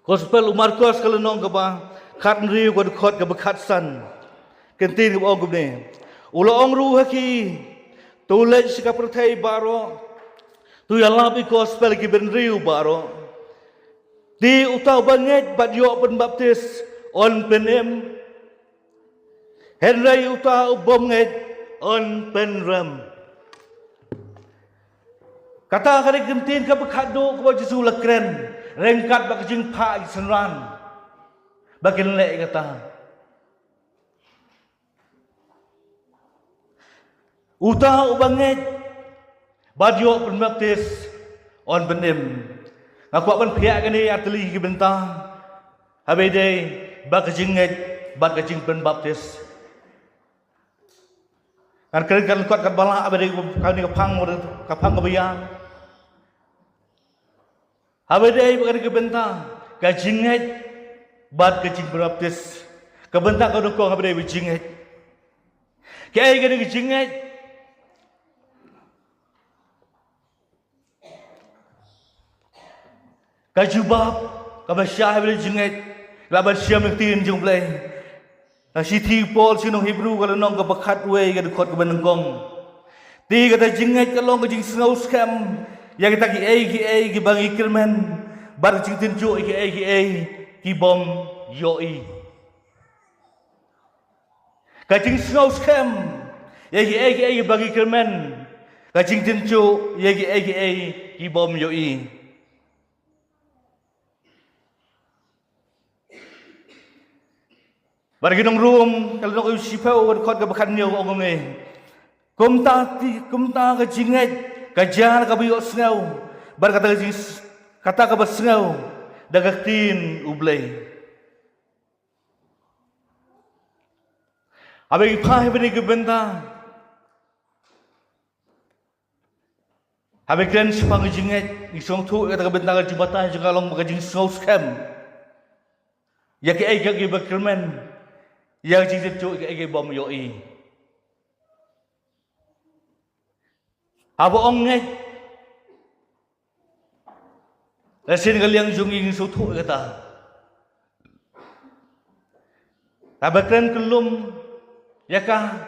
Gospel Markus kalau nong ke ba kat riu ko khot ke kat san kentin ke ong gubne ulo ong ru haki tulej ka perthai baro tu yalla bi gospel ki ben riu baro di utau banget bat yo pen baptis on penem henry utau bomnget on penram kata kali kentin ke bekhado ko Jesu lakren rengkat bak jing pha senran bakin le kata utau banget badio penbaptis on benem ngaku ban pihak kini atli ki bentang habede bak jinget bak jing penbaptis kan kan kuat kan bala habede kami kapang kebiang habede bak ki bentang ka jinget bad kecing beraptis kebentak kau dukung habis bijinget kaya gini bijinget kajubab kabasyah habis bijinget laban siam iktin jumlah siti Paul sinong Hebrew kalau nong kebakat we kada kot kebenengkong ti kata jinget kalau kajing sengau scam yang kita ki bangi kirman bar jing tinju ki Kibom yoi kacing sengau scam yagi bagi kermen kacing tinju yagi kibom yoi bagi nong room kalau nong sipau kot ke bakan nyo ong ngai kumta kacinget kajar kabiyo sengau bar kata ka basengau dagaktin ublay. Abi pah bini kebenta. Abi kren sepang jinget isong tu kata kebenta ka jubatan juga long makajing saus scam. Ya ke ai ka bakirman. Ya jing tu ke ai bom yoi. Abo onget Lasin kaliang junging sutu kata. Tabakran kelum yakah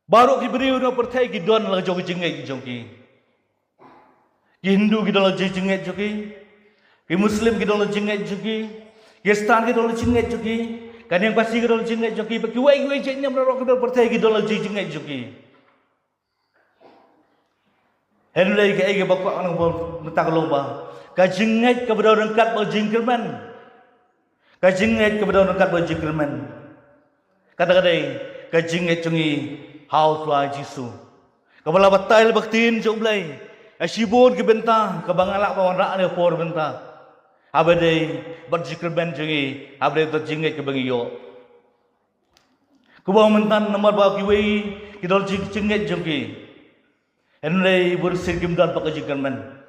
baru kiberi udah percaya kidon lah jogi jengai jogi. Hindu kidon lah jengai jogi. Ki Muslim kidon lah jengai jogi. Kristen kidon lah jengai jogi. Kan yang pasti kidon lah jengai jogi. Bagi wai jenya merok kidon percaya kidon lah jengai jogi. Henry ke ai bapak orang mentak lomba. Kajinget kepada orang kat bajing kerman. Kajinget kepada orang kat bajing kerman. Kata-kata kajinget cungi how tua Jesu. Kepala batai baktin jomblay. Asibun ke bentang kebangalak pawan rak ne por bentang. Abade bajing kerman cungi abade kajinget ke bangiyo. Kubang mentan nomor bawa kiwi kidol jinget jongki. Henry bersir kimdan pakajing kerman.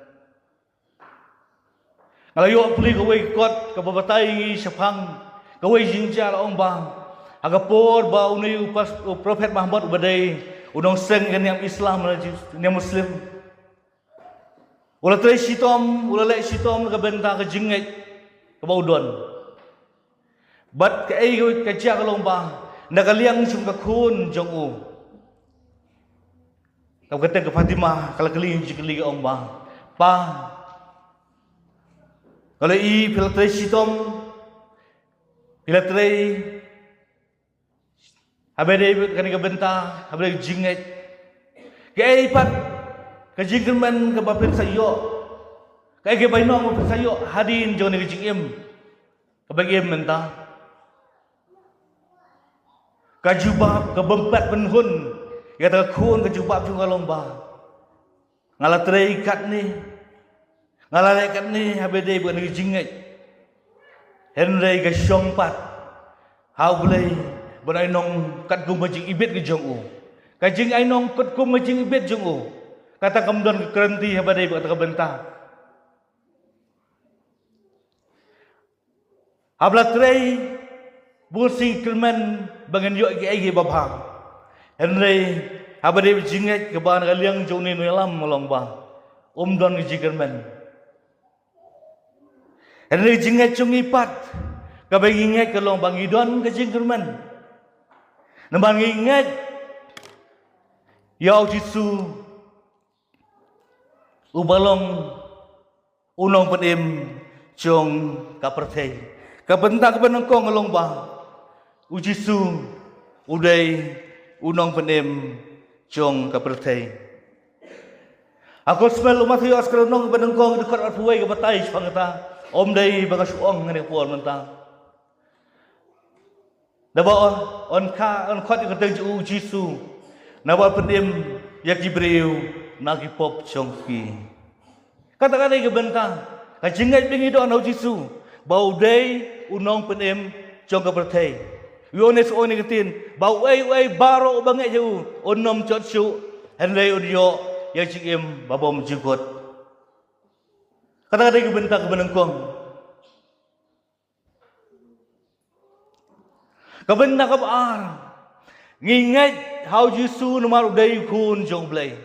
Kalau yo puli kawai kot kababatai sepang kawai jinjar ong bang agapor ba unai upas Prophet Muhammad ubadai unong seng kan yang Islam yang Muslim ulah trai sitom ulah lek sitom ka benta ka jinget ka baudon bat ka ai ka cia ka long bang nakaliang sum ka khun jong u ka kata ka Fatimah kala kali jikli ka ong bang pa kalau i filtray sitom filtray habere kan ke benta habere jinget ke pat ke jingman ke bapin sayo ke bainong bapin sayo hadin jong ni jingim ke bagim menta ka jubab ke bempat penhun kata khun ke jubab juga lomba ngalatrai ikat ni ngalalai kat ni habede bukan lagi jinget Henry ke syongpat hau boleh benai nong kat kum majing ibet ke jong u kajing ai nong kat kum majing ibet jong u kata kemudian ke kerenti habede kata kebentah habla trei busi kerman bangan yo ke ai babang Henry habede jinget ke ban kaliang jong ni melam melong bang don ke jikerman Henry jingat chung ipat. Kabay ingat kalong bangidon ka jingkerman. Naman ingat. Yaw Jisu. Ubalong unong panim chung kapertay. Kabentak kabenengkong along ba. Ujisu uday unong panim chung kapertay. Ako smell umat hiyo askar unong kabenengkong dekat arpuway kabatay pangata. Om day baga suong ngani puan menta. Naba on kot yung katang Ujisu. Naba panim yak Jibril nagi pop chongki. Katakan ay kabenta. Kajingat bingido ang Ujisu. Bau day unong panim chong kapertay. Yones o negatin, bau ay baro bangai jauh, onom cotsu, henlay udio, yang cikim babom jukut. Kata-kata yang bentak benengkong. Kebentak kebar, ngingat how Yesu nomor uday kun jong play.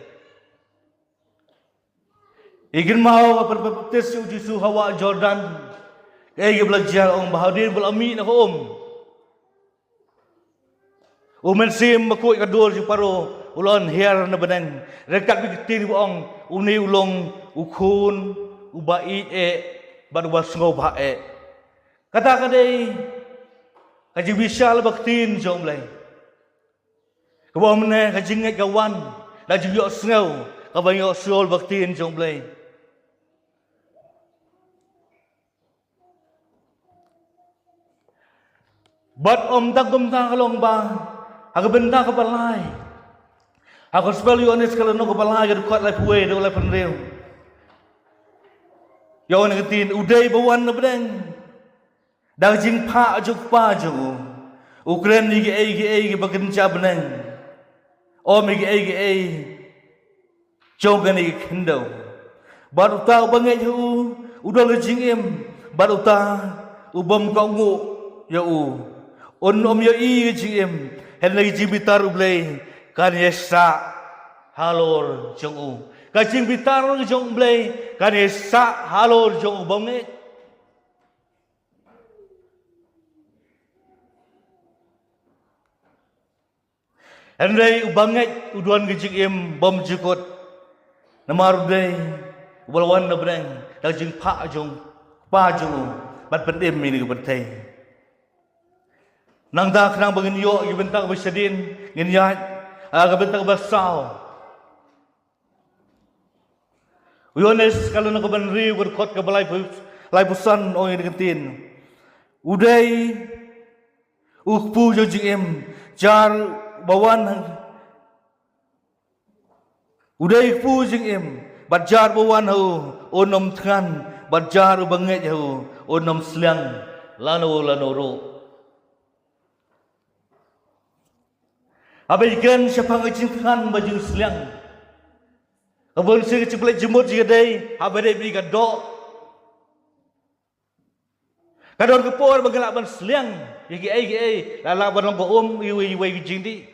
Ikin mau kapal-kapal Yesu hawa Jordan, kaya belajar om bahadir belami nak om. Umensim makui kadul si paro ulon hiar na benang rekat bikitin buong uni ulong ukun ubai baru basngo bae kata kadai kaji bisal baktin jomlai kabo mene kaji ngai kawan la juyok sngo kabanyo sol baktin jomlai bat om tagum ta kalong ba aku benda kepalai. Aku spell Yohanes kalau no kepalai ada kuat lai puai ada lai penreu. Yohanes ketin udai bawan na bedeng. Dah jing pa juk pa ju. Ukren ni ge bagenca beneng. Om ge jong kan ni kendo. Baru tahu bangai ju udah le jing em baru tahu ubam kau ngu ya u. Om ya i jing em henlay jibitar ublay kan yesa halor jong u. Kajing bitar jong ublay kan yesa halor jong u banget. Henlay ubanget uduan gijing im bom jukut. Namar uday ubalawan na breng kajing pa jong jong u. Bat pendim ini kebertay. Nang dak nang bangin yo ibentang bersedin nginyat kabentang basau. Yohanes kalau nak benri berkot ke balai pusan o ini kentin. Udai ukpu jo jingem jar bawan. Udai ukpu jingem bajar bawan ho onom tkan bajar banget ho onom sliang lano ro. Abaikan siapa ngejingkan baju seliang. Abang saya cepat jemur jika day, abang beri kadok. Kadon kepor bagelak ban seliang, gigi lala ban long iwi gijing di.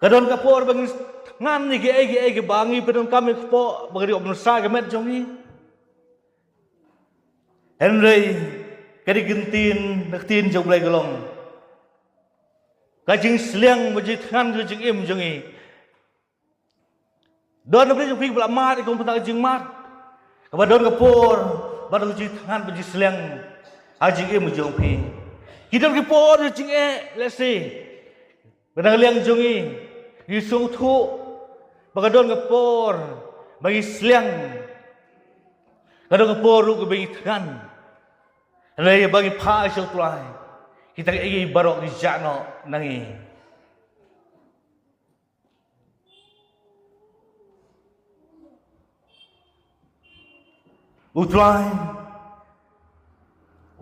Kadon kepor bang ngan gigi bangi pedon kami kepor bagari obn sa kemet jongi. Henry kadi gentin naktin jong blai gelong. Kajing seliang berjitkan kajing im jongi. Don beri jong pig mat ikon petang kajing mat. Kabadon kapor baru jitkan berjit seliang kajing im jong pi. Kita kapor kajing let's see. Benang liang jongi. Yusung tu bagadon kapor bagi seliang. Kadon kapor ru kebaikan. Lay bagi pa isel tulai. Kita ingin barok di jano nangi. Utlai,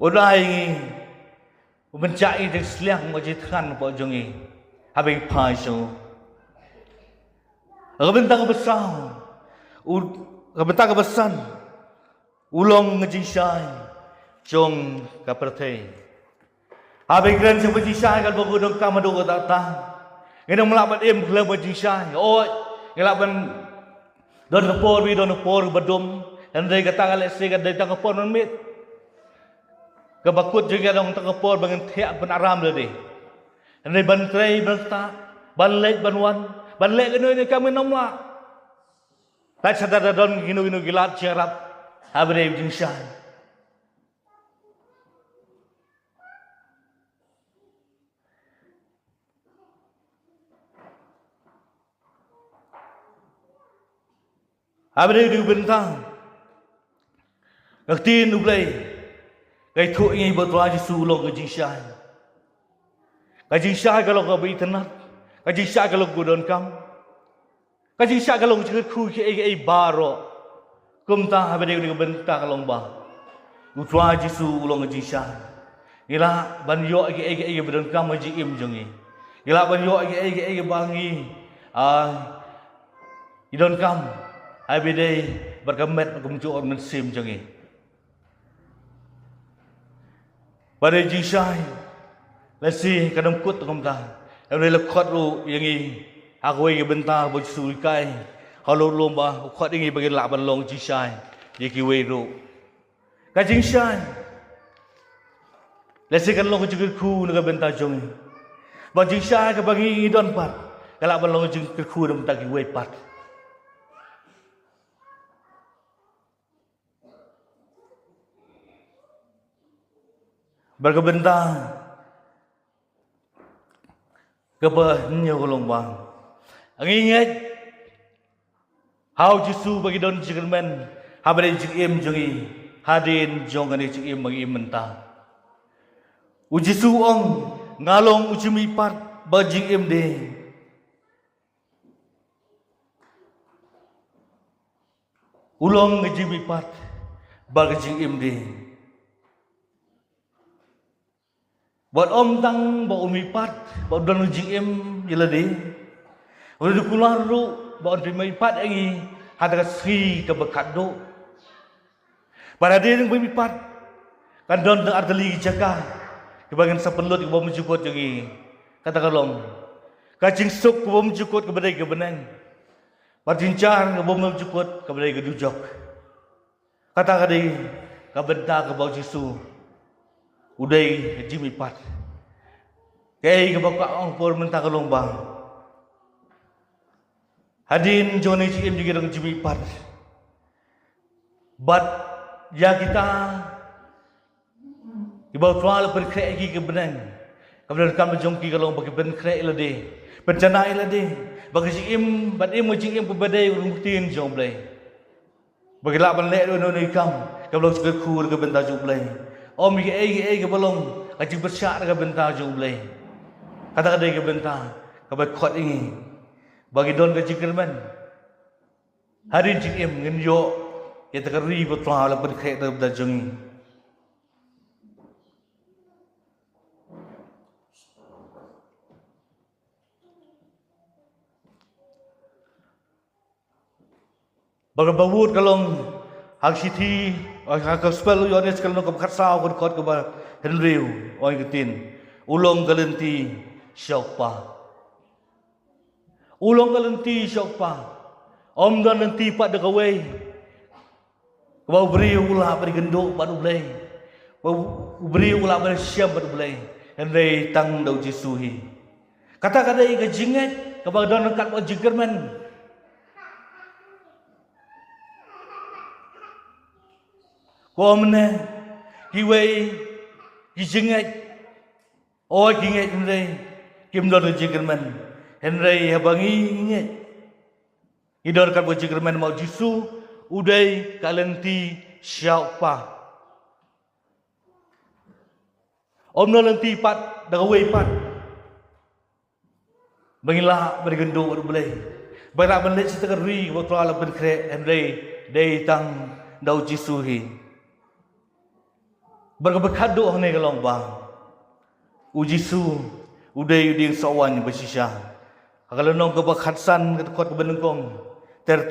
udai, mencari dengan seliang majikan pojongi, habis pasu. Kebentang besar, kebentang besar, ulong ngejisai, jong kapertay. Habis keren seperti saya kalau bergudung kamadu kata tak. Ini melawan em kelam berjisai. Oh, ngelawan don kepor bedum Andai kata kalau saya kata tang kapon mit. Kabakut juga dong tang kapon bangun tiap benaram lagi. Andai bantrai banta, banlek banwan, banlek kena ini kami nama. Tak sadar don ginu gilat cerap, habis jengsan. Habis itu bentang. Ngerti nublai. Kay tu ingin bertuah Yesus ulong ke jingsyai. Kay jingsyai kalau kau berinternet. Kay jingsyai kalau kau don kam. Kay jingsyai kalau kau cakap ku ke baro. Kumta habis itu bentang kalau bah. Bertuah Yesus ulong ke jingsyai. Ila banyo ke berdon kam maji im jongi. Ila banyo ke bangi. Idon kam. Habis itu berkemet berkumcu orang mensim jongi. Pada jisai, lesi kadang kut kumta. Yang lekot lu yang ini, aku ini bentar bersurikai. Kalau lomba, lekot ini bagi laban long jisai, dia kiwe lu. Kajing sai, lesi kan long juga ku nak bentar jongi. Bagi jisai ke bagi idon pat, kalau laban long juga ku nak bentar kiwe pat. Berkebentar kepenyo kolong bang. Ang ingat how Yesus bagi don jengmen habare jengim jongi hadin jongane jengim bagi mentah. Uji suong ngalong uji mipat bagi jengim de. Ulong uji mipat bagi jengim de. Buat om tang, buat umipat, buat don ujing em jelade. Oleh dukular ru, buat umipat lagi, ada kasih kebekat do. Pada dia yang umipat, kan don tang arteli jaga, kebagian sepelut kebawa menjukut lagi. Katakan long, kacing sup kebawa menjukut kepada kebenang, percincar kebawa menjukut kepada kedujok. Katakan dia, kebentar kebawa Yesus. Udai jimi pat. Kay kabaka ang por mentah kalong bang. Hadin Johnny CM juga dengan jimi pat. But ya kita ibaw tual berkrek lagi kebenan. Kemudian kami jongki kalong bagi berkrek lade. Bencana lade. Bagi CM, but im CM pembedai urungtin jomblay. Bagi lapan lek do ikam. Kalau suka kur ke bentar jomblay. Om ke belum kaji bersyak ke bentar jumlah. Kata ke bentar ke kot ini bagi don kaji kerman. Hari jim ngenyo ya terkeri betul ala berkait dalam dajongi. Bagi bawut kalong hak siti hak gospel yones kalau nak bersau kot ke Henry orang ketin ulong galenti syokpa ulong galenti syokpa om dan nanti pak dekawai bau beri ulah beri genduk pada ulai bau beri ulah beri siam pada ulai Henry tang dau jisuhi kata-kata ini kejingat kepada don dekat buat jigerman. Kau mana kiwai kijingat, oh kingat Henry, kim don jigerman Henry habangi ingat, idor kat buat jigerman mau jisu, udai kalenti siapa, om nanti pat, dagawai pat, bangilah bergendu berbelai, berak belit setekeri waktu alam berkrek Henry day tang dau jisuhi. Berkebekat doa ni kalau bang, uji su, udai uding sawan bersisah. Kalau nong kebekat san ketekot kebenengkong, ter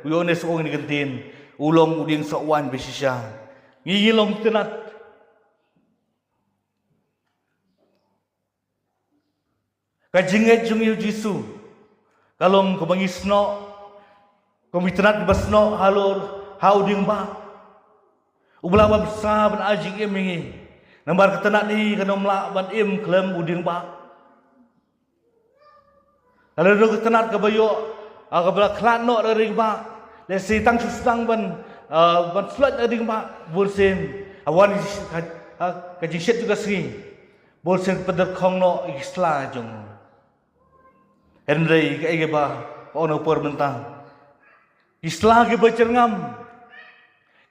uyone seorang ni kentin, ulong uding sawan bersisah. Ngilong tenat. Kajingat jungi uji su, kalau kebangi sno, komitrat bersno halor hau ding ba. Ublah ban besar ban ajing im ini. Nambar ketenak ni kena melak ban im klem uding ba. Kalau dulu ketenak ke bayo, kebelah kelat nok dari ba. Lesi tang susang ban selat dari ba. Bolsem awan kaji set juga sini. Bolsem pedar kong nok isla jong. Henry ke ege ba, ono por mentang. Isla ke bercerngam.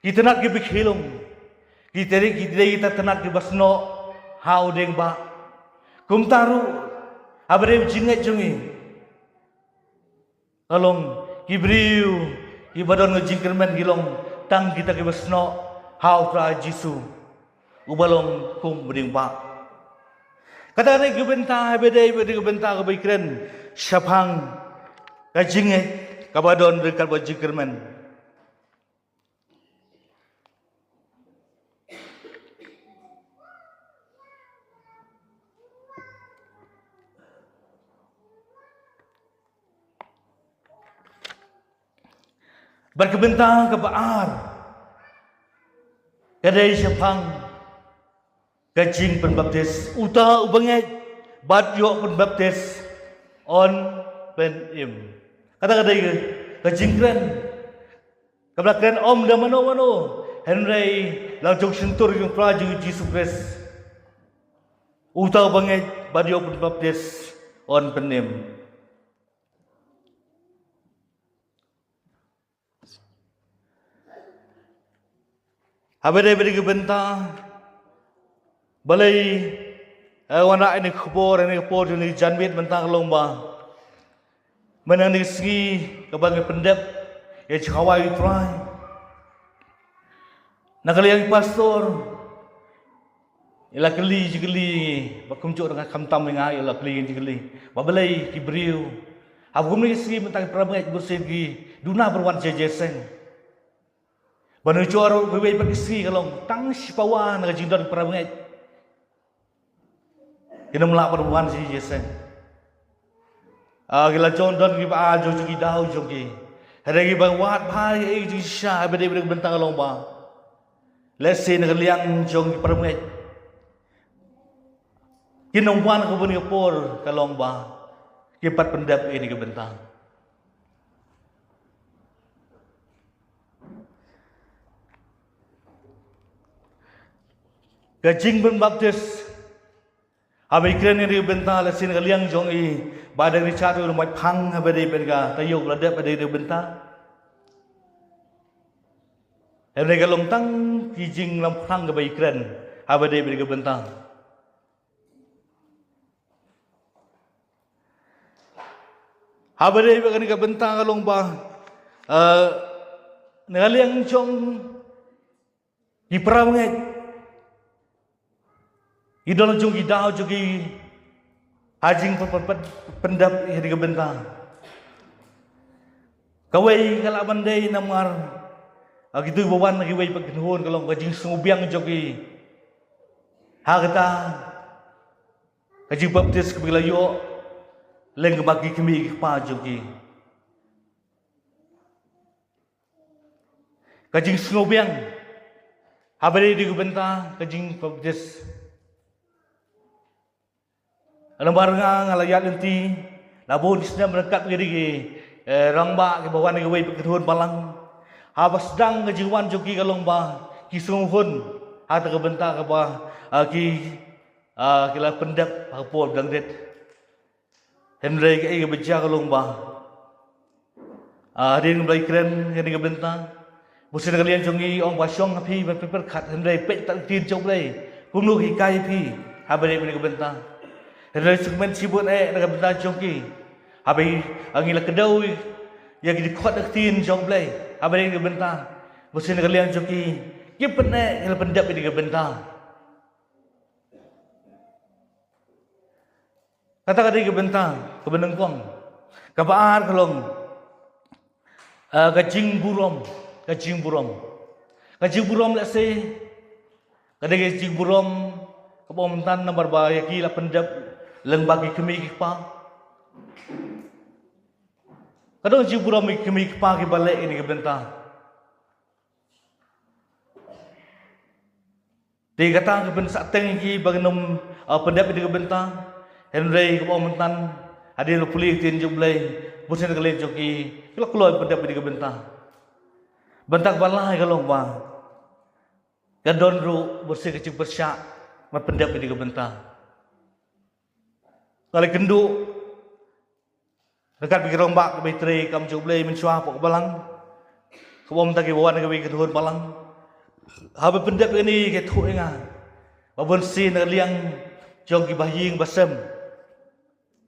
Kita nak ke bikhilung. Kita tenak ke basno hau deng ba. Kum taru abre jinget jongi. Kalong kibriu ibadon ngejingkermen gilong tang kita ke basno hau pra Jisu. Ubalong kum berding ba. Kata ni gebenta bedai gebenta kebaikan syapang kajinget kabadon dekat bajingkermen. Berkebentang ke baar. Kadai syapang kajing penbaptis uta ubanget bat yo penbaptis on pen im. Kata-kata ke kajing keren. Kabla keren om dah mano Henry langsung sentur yung praju Yesus Kristus. Uta ubanget bat yo penbaptis on pen im. Habis dari bentang, balai wana ini kubur ini janbit bentang lomba. Menang di segi kebangai pendep, ya cakawai try. Nak yang pastor, ialah keli, bakumcuk dengan kamtam dengan ialah keli. Babalai kibriu, akum ni segi bentang perabat bersegi, duna berwan jejeseng. Banu cuar bebai berisi kalau tang sipawan nak jindon perabat. Kena melak perempuan si jesen. Gila jondon kita jogi dau jogi. Hari kita wat pai jogi syah berdei bentang lomba. Lesen nak liang jogi perabat. Kena umpan ke bani por ke lomba. Kipat pendap ini ke bentang. Kajing penbaptis. Abi keren ni bentang lesin kaliang jong i badang ni cari rumah pang abadi berga tayuk ladap abadi bentang. Hari kalong tang kijing lampang kebai keren abadi berga bentang. Abadi berga bentang kalong bah ngaliang jong di perangai. Idol jong idau jogi hajing pendap hari kebentang. Kawai kalau bandai namar, gitu bawan lagi wai pagkenhon kalau hajing sungubiang jogi. Hagata hajing baptis kebilayo leng bagi kami pa jogi. Hajing sungubiang habari di kebentang hajing baptis. Alam barang ngalayat nanti, nabun isna berkat diri rangba ke bawah negawai perketuan balang. Habas sedang kejiwan joki kalong ba kisunghun hata kebentak ke bawah kila pendap hapol dang det. Henry ke beja kalong ba. Hari ngelai keren hari kebentak. Musim kalian jongi ong basyong api berkat Henry pek tak tin jok lay. Kunu hikai pi habari ini kebentak. Henry segmen sibut nak bentang jongki. Habis angin kedau yang dikuat nak tin jong play. Habis ini bentang. Musim kalian jongki. Kita pernah kalau pendap ini bentang. Kata-kata ini bentang kebenengkong. Kabar kalong kacing burom. Kacing burom let's say. Kadang kacing burom kepomentan nomor bahaya kila pendap leng bagi kami kipa. Kadang jiburam kami kipa ke balik ini ke bentang. Dia kata ke bensak tengki bagi nom pendap di bentang. Henry ke bawah mentan. Ada yang pulih tin jublai. Bukan kalian joki. Kalau keluar pendap di bentang. Bentang balai kalau bang. Gadon ru bersih kecil bersyak. Pendap di bentang. Kalau kendu. Dekat pikir rombak ke betri. Kamu jublai mencuah pok balang. Kebawah mentang ke bawah ke tuhun balang. Habis pendap ini ke tuhun ingat. Babon sin liang jong ki bahying basem.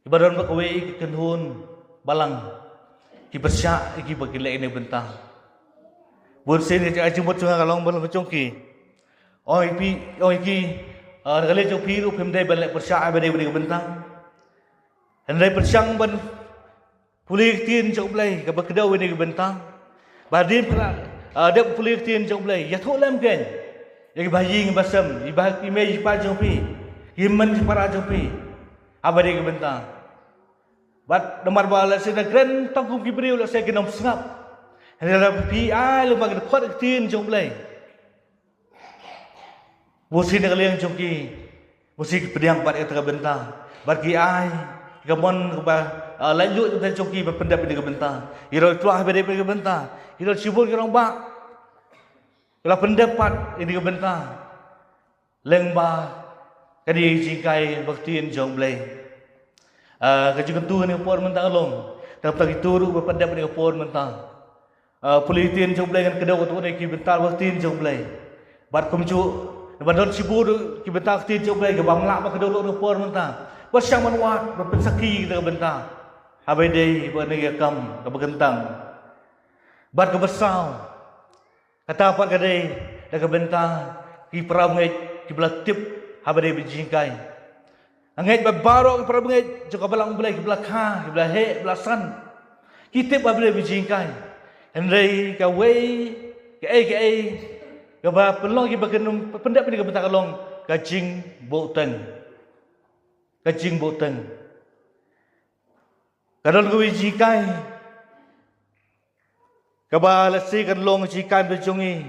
Ibadan bakwe ki kenhun balang. Ki bersyak ki bagilek ini bentang. Bon sin ki ajumut junga kalong balang bacongki. Oi ki kali jong piru pemdai balek bersyak bade bade bentang. Hendai bersyang ban pulih tin jong blai ka bakedau ini bentang. Badin pula ada pulih tin jong blai. Ya tholam kan. Ya ki bahying basem, ibah ki mei pa jong pi. Himan para jong pi. Abade bentang. Bat nomor bala sina kren tangkum ki beriu la saya genom sengap. Hendai pi ai lu mag khot tin jong blai. Busin kalian jong ki. Musik pediang bat eta bentang. Bat ki ai gamon ba lalu kita joki berpendap di bentang. Iro tuah bade di bentang. Iro cibul ke orang bak. Kalau pendapat ini ke bentang. Lengba kadi jingkai baktiin jong blai. Kajung tu ni por mentang long. Dapat itu ru berpendap di por mentang. Politin jong blai kan kedau tu ni ki bentang baktiin jong blai. Bat kumcu badon cibul ki bentang baktiin jong blai ke bamlak ba kedau lu por mentang. Bersyang manuat berpensaki kita bentang. Habis day bernegak kam kebentang. Bat kebesau. Kata apa kadai dah kebentang ki peramai ki belatip habis day berjingkai. Angai babarok ki peramai juga balang belai ki belakang ki belah he belasan. Kitip habis day berjingkai. Hendai ka wei ke ai ka ba pelong ki bagenum pendap ni kebentang long kajing boteng. Kajing boteng. Kadang kau jikai. Kaba lasi kan long jikai berjongi.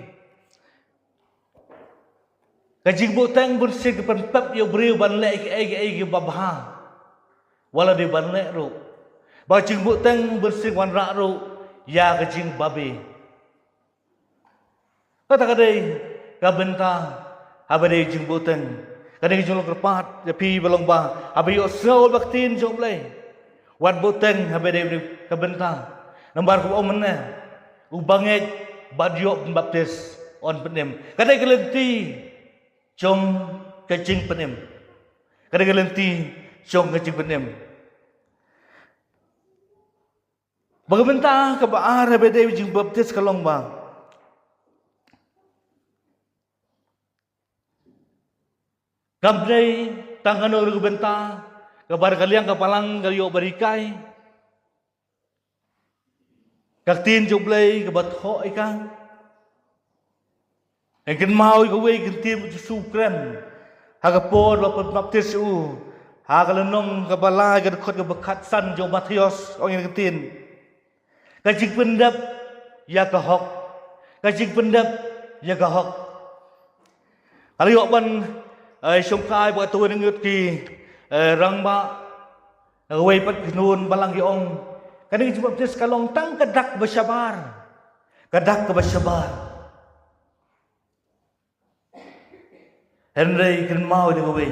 Kajing boteng bersih ke penpap yo beriu ban lek ke babha. Wala di ban lek ro. Kajing boteng bersih wan rak ro ya kajing babi. Kata kadai ka bentang habade jing boteng. Kadang jolok kerpat, tapi belum bah. Abi yo seol baktin jom lay. Wan boteng habe de kebentang. Nambar ku omene. Ubanget badio baptis on penem. Kadang kelenti jong kecing penem. Kadang kelenti jong kecing penem. Bagaimana kebaar habe de jing baptis kalong bang. Kamdai tangan orang bentang, kabar kalian kapalang kayo berikai, kaktin jublay kabat ho ikang, engken mau ikawe kentim jusukren, hagapod wapot baptis hagalenong kabala gadkot kabakat san jo Matius orang kentin, kajik pendap ya kahok, kajik pendap ya kahok, kalau ban sông khai buat tu dengan ki rang ba wei pat nun balang ki ong kadang sebab tes kalong tang kadak bersabar Henry kan mau dengan wei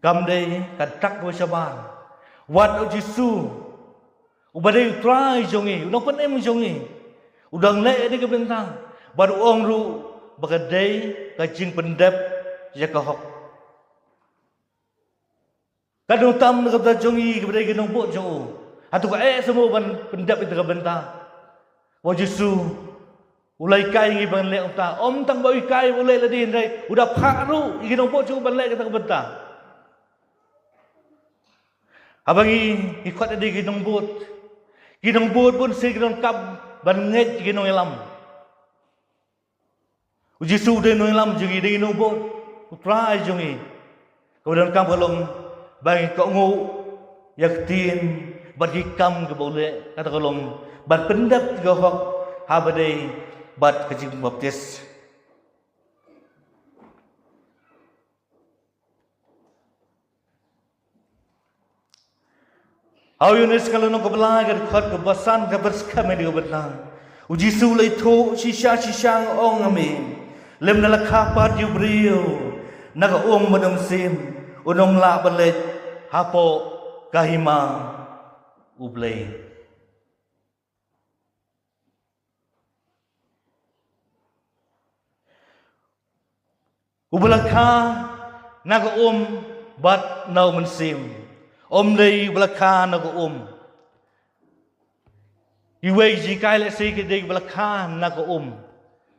kam dei kadak bersabar wat o jisu ubadai try jongi no pen em jongi udang le ni ke bentang baru ong ru bagadai kajing pendap ya kahok. Kadang tam kata jongi kepada genong bot jo. Atu ka semua ban pendap itu ka bentang. Wa Yesu ulai kai ngi ban le ta. Om tang bau kai ulai ladin dai. Udah pharu genong bot jo ban le kata ka bentang. Abangi ikut ada genong bot. Genong bot pun si genong kap ban nget genong elam. Yesu de no elam jongi de genong bot. Try jongi. Kemudian kam kalong bagi kau ngu yaktin bagi kam ke boleh kata kalong bat pendap ke hok habadai bat kecing baptis. Au Yunis kalau nak belai ke khot ke basan ke berskam di benar. Uji sulai tu sisa ong amin. Lem nala kapat Jibril. Naga menum sim. Unong la belet hapo kahima ublay. Ubalaka naga bat nau mensim. Day belaka naga Iway jingkai le si ke day belaka naga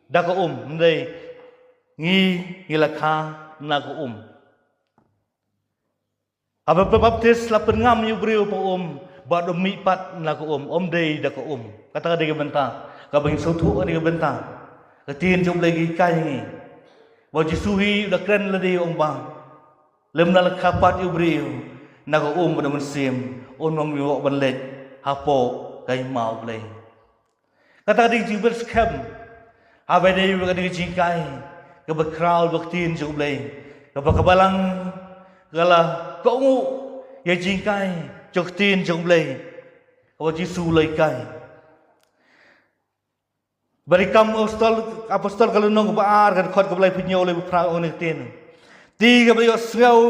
Daga day ngilaka naga Apa baptis la pengam Jibril po bat mipat naga day daga Kata dia benta ka bang sautu dia benta. Ketin jom lagi kai ni. Wajib suhi dah keren ladi bang. Lem nala kapat Jibril. Naga pada mesim. Membawa belet. Hapo kai mau boleh. Kata dia Jibril skam. Apa dia berkata jingkai. Kebekrau baktin jom boleh. Kebalang gala kau ya jingkai. Joktin jom boleh. Wajib sulai kai. Berikam apostol kalau nong baar kan khot kebalai punya oleh perang orang tin. Tiga beliau sengau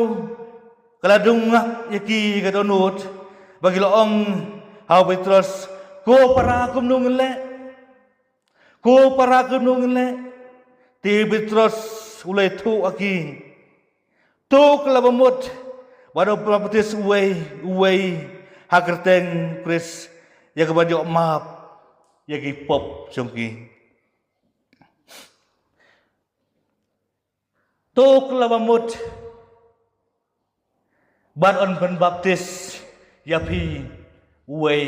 kalau dungak yaki ke donut bagi loong hau Petrus ko para kum nungele ti Petrus ulai tu aki tu kalau bemut pada prapetis uai hakerteng Chris ya kebajuk maaf yaki pop jongki tok labamut bat on pen baptis yapi uwe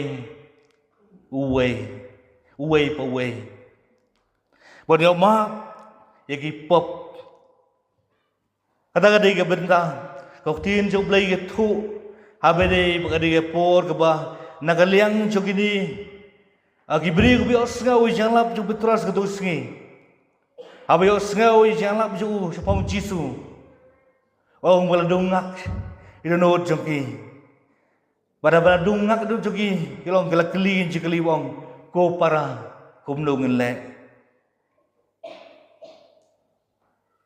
bodio ma yaki pop kata-kata ke benda kau tin jong play ke tu habede bakade ke por ke ba nagaliang jogini Agibri ko bios nga oi janglap ju Petras ke dosngi. Abios nga oi janglap ju sapam Jisu. Oh wala dungak idonod jongki. Pada dungak du jogi kilong kala kelin ji kaliwong ko para kumnungen le.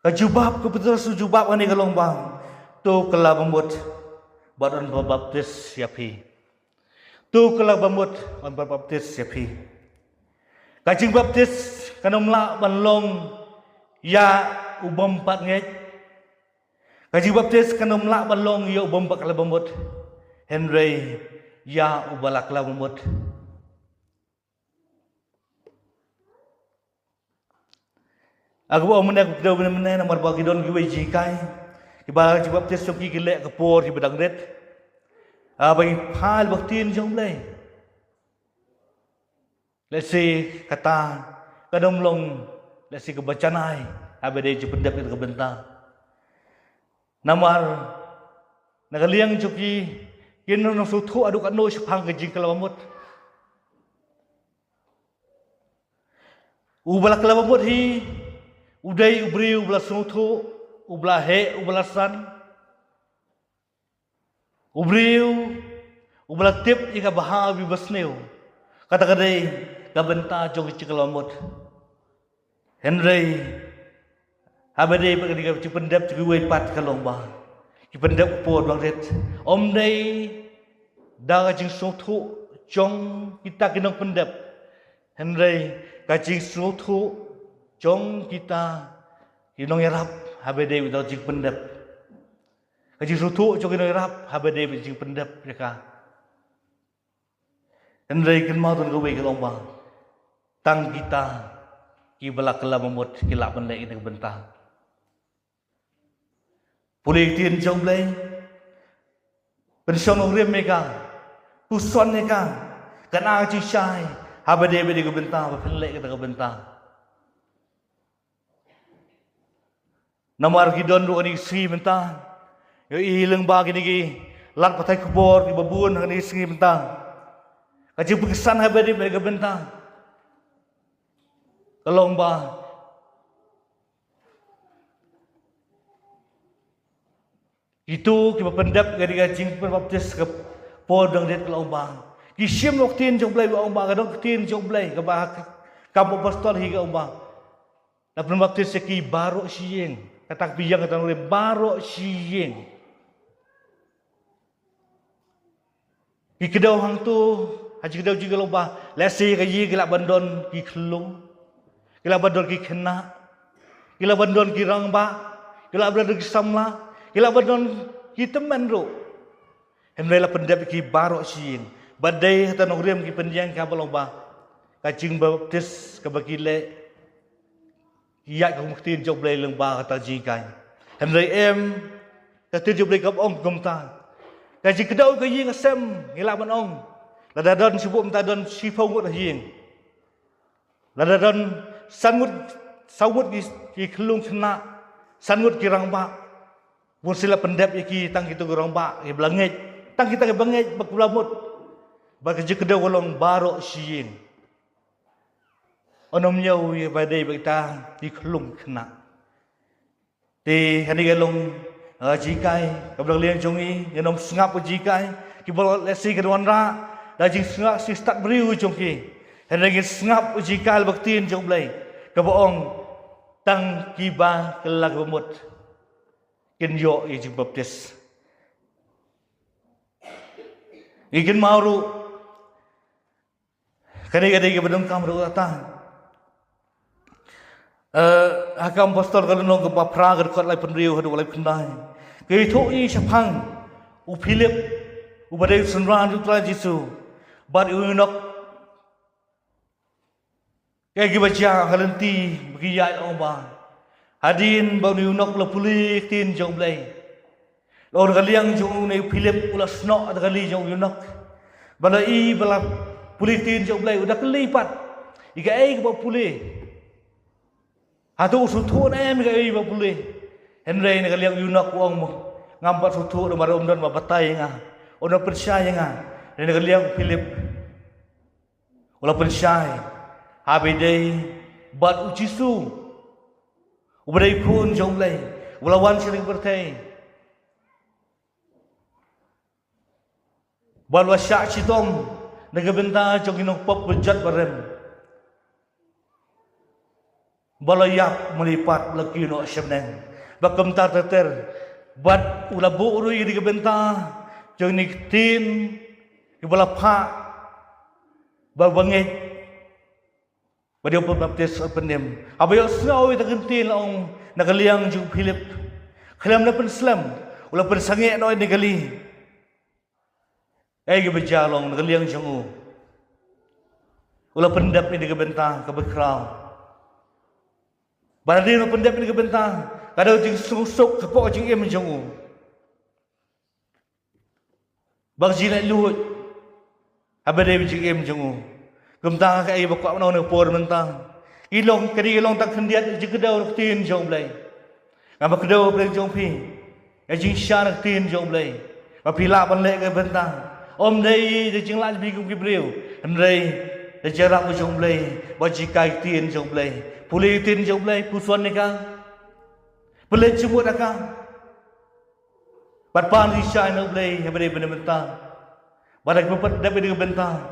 Kajubab ko Petras jubab ani kalong bang. To kala bambut badan baptis siapi. Tu kalau bamut on baptis siapi. Kajing baptis kanom la banlong ya ubam pat nget. Kajing baptis kanom la banlong ya ubam pat kala bamut. Henry ya ubalak la bamut. Aku bawa menek dah menek nomor bagi don giwe jikai. Kiba kajing baptis soki gilek kepor di bedang red. Bagi hal baktin jom leh. Let's say kata kadang long let's say kebacanai abade jependap ke benta. Namar nagaliang joki kino no sutu adu kano sepang ke jingkalawamut. Ubala kalawamut hi udai ubri ubala sutu ubala he ubala san. Ubriu, ubala tip ika bahawi basneu. Kata kadai kabenta jong cikalomot. Henry, habade pagadi ka cipendap cikwei pat kalomba. Cipendap por bangret. Day daga jing sotu jong kita kinong pendap. Henry kajing sotu jong kita kinong yarap habade without jing pendap. Kaji sutu jogi rap habade bijing pendap mereka. Hendai kan mau tuan gawe ke lomba. Tang kita ki balak kala memut kilap pendek ini bentang. Pulih tin jom lay. Pension urip mereka. Puson mereka. Kena aji syai habade bijing bentang pendek kita bentang. Namar gidon ru ani sri bentang. Yo ilang bagi ni lat patai kubor di babun ni singi bentang. Kaji pengesan habadi mereka bentang. Kalong ba itu kita pendap dari kajing perbaptis ke podang det kalau ba ki sim nok tin jong blai ông ba ka dong tin jong blai ka ba kamu pastor hi ka ba na pembaptis ki baro sieng katak biyang kata oleh baro sieng ki kedau hang tu haji kedau juga lo ba lesi ka yi gelak bandon ki kelung gelak bandon ki kena gelak bandon ki rang ba gelak bandon ki samla gelak bandon ki teman ro henrela pendap ki baro sieng badai hata nong rem ki penjang ka lo ba ka jing baptis ka bakile ya ka muktin jok blai leng ba kata jikai henrei em ka tin jok blai ka ong kom ta ka ji kedau ka yi ngasem ngila ban ong la don sibuk ta don sifau ngut hieng la don sangut sawut ki kelung kena sangut ki rang ba mun sila pendap ki tang kitu rang ba ki blangej tang kita ki bangej bak belamut bak ji kedau kolong baro sieng onom nyau ye badai bakta di kelung kena ti hani galong jikai kablang liang jongi yenom sngap jikai ki bol lesi kedwan ra da jing sngap si start briu jongki hen lagi sngap jikai baktin jong blai ka boong tang kiba kelag bemut kin yo ye jing baptis ikin mauru kadai-kadai ke bedong kam ru ta hakam pastor kalau nong ke papra ke kot lai penriu hadu lai pendai ke itu i sapang u philip u badai sunran tu Tuhan Yesus bad u nok ke gi baca halenti bagi ya ba hadin bau ni nok la puli tin jong blai lor kaliang jong nei philip ula snok ada kali jong nok bala i bala puli tin jong blai udah kelipat ika ai ke bau puli Hatu sutu na em kay iba puli. Henry na kaliang yunak uang mo. Ngampat sutu na marom don mabatay nga. O na persyaya nga. Na kaliang Philip. Wala persyaya. Habi day bat ujisu. Ubaday pun jomlay. Wala wan siling bertay. Balwa syak sitom. Nagabenta jong inong berjat barem. Balayap melipat lagi no sebeneng. Bakam terter. Bat ulabu urui di kebenta. Jeng niktin. Kebala pak. Babangit. Badiau pembaptis penem. Abayo sengau itu kentin laong. Nakaliang jeng Philip. Kaliam na penslam. Ula pensangit no nakali. Kebejalong nakaliang jengu. Ula pendap ni di kebenta. Kebekrau. Barang dia pendap ni kebentang, kadang jeng susuk kepok jeng em jengu. Bang jilat luhut, apa dia jeng em jengu. Kebentang kai bakwa mana nak por mentang. Ilong kadi ilong tak kendiat jeng kedau nak tin jeng belai. Ngapa kedau belai jeng pi, jeng syar nak tin jeng belai. Mapilak balik kebentang. Om day jeng lak bi kum kibriu, andai jarak jeng belai, bajikai tin jeng belai. Pulih tin jauh belai pusuan ni kang, pelaj cemut akang, batpan risai nak belai yang beri benda bentang, badak berpat dapat dengan bentang,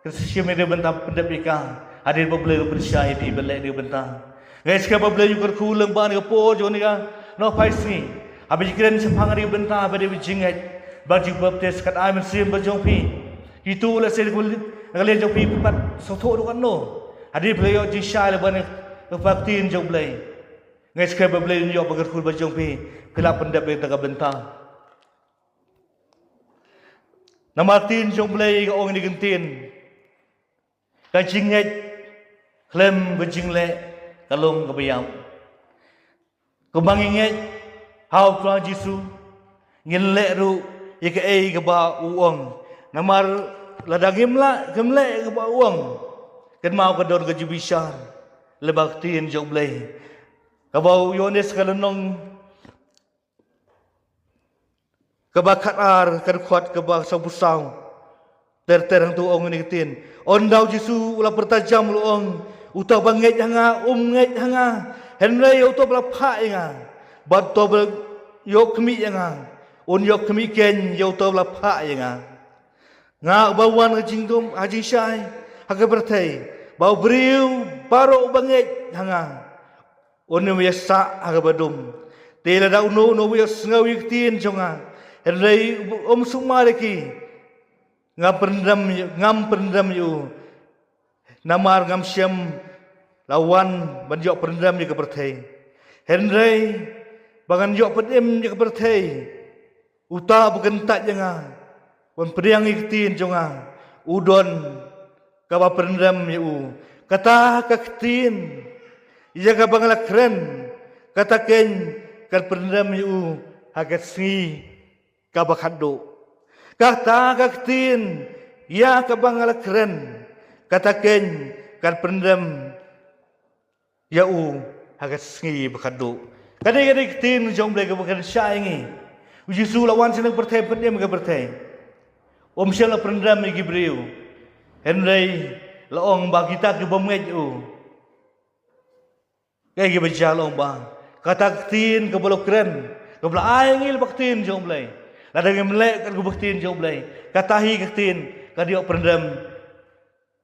kesesiam dia bentang pendap ikang, hadir berbelai bersai di belai dia bentang, guys kau berbelai juga kulang ban kepo jauh ni kang, no paisi, habis kiran sepang dia bentang, habis dia berjingat, baju baptis kat air mesin berjong pi, itu lah saya kalian jong pi pat soto dokan no, hadir beliau jisai leban kefaktin jauh belai. Ngai sekai berbelai ni jauh bagar kul bajong pi. Kelap pendap yang tengah bentang. Nama tin jauh belai ke orang ni gentin. Kajing ngai. Klem kajing le. Kalung kebayam. Kembang ingat. Hau Tuhan Yesus. Ngin le ru. Ika ei ke ba uang. Namar ladang imla. Kemle ke ba uang. Kan mau ke don ke jubisar. Lebaktin jauh belai. Kabau Yohanes kalenong kebakat ar kerkuat kebak sabusau terang tu ong ni ketin ondau Yesus ulah pertajam lu ong utau banget hanga nget hanga henry utau belapa hanga bat to yok kemi hanga on yok kemi ken yo to belapa hanga Nga bawan ka jingdom ajing syai haga berthei bau beriu baro bangit hanga onu biasa haga badum tela da uno no bias ngawi tin jonga henrei sumari ngam perendam yu namar ngam syam lawan banjok perendam ke berthei henrei bangan jok pedem ke berthei uta bugentak janga wan priang iktin jonga udon kaba perendam yu kata kaktin iya ka bangala kren kata ken kan perendam yu hagat si kaba khaddo kata kaktin iya ka bangala kren kata ken kan perendam yu hagat si bakhaddo kadai iktin jong blai ka bakan syaingi uji sulawan senang berthai pendem ka berthai Om siala perendam igi beriu. Henry laong ba kita ke bomget u. Kaya gi baca laong ba. Kata tin ke bolok keren. Ke bela aingil baktin jom blai. Lada ngi melek kan ku baktin jom blai. Katahi ke tin ka diok perendam.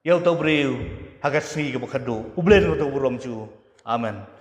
Yau tau beriu. Hagat sni ke bakado. Ublen ko tau burom cu. Amen.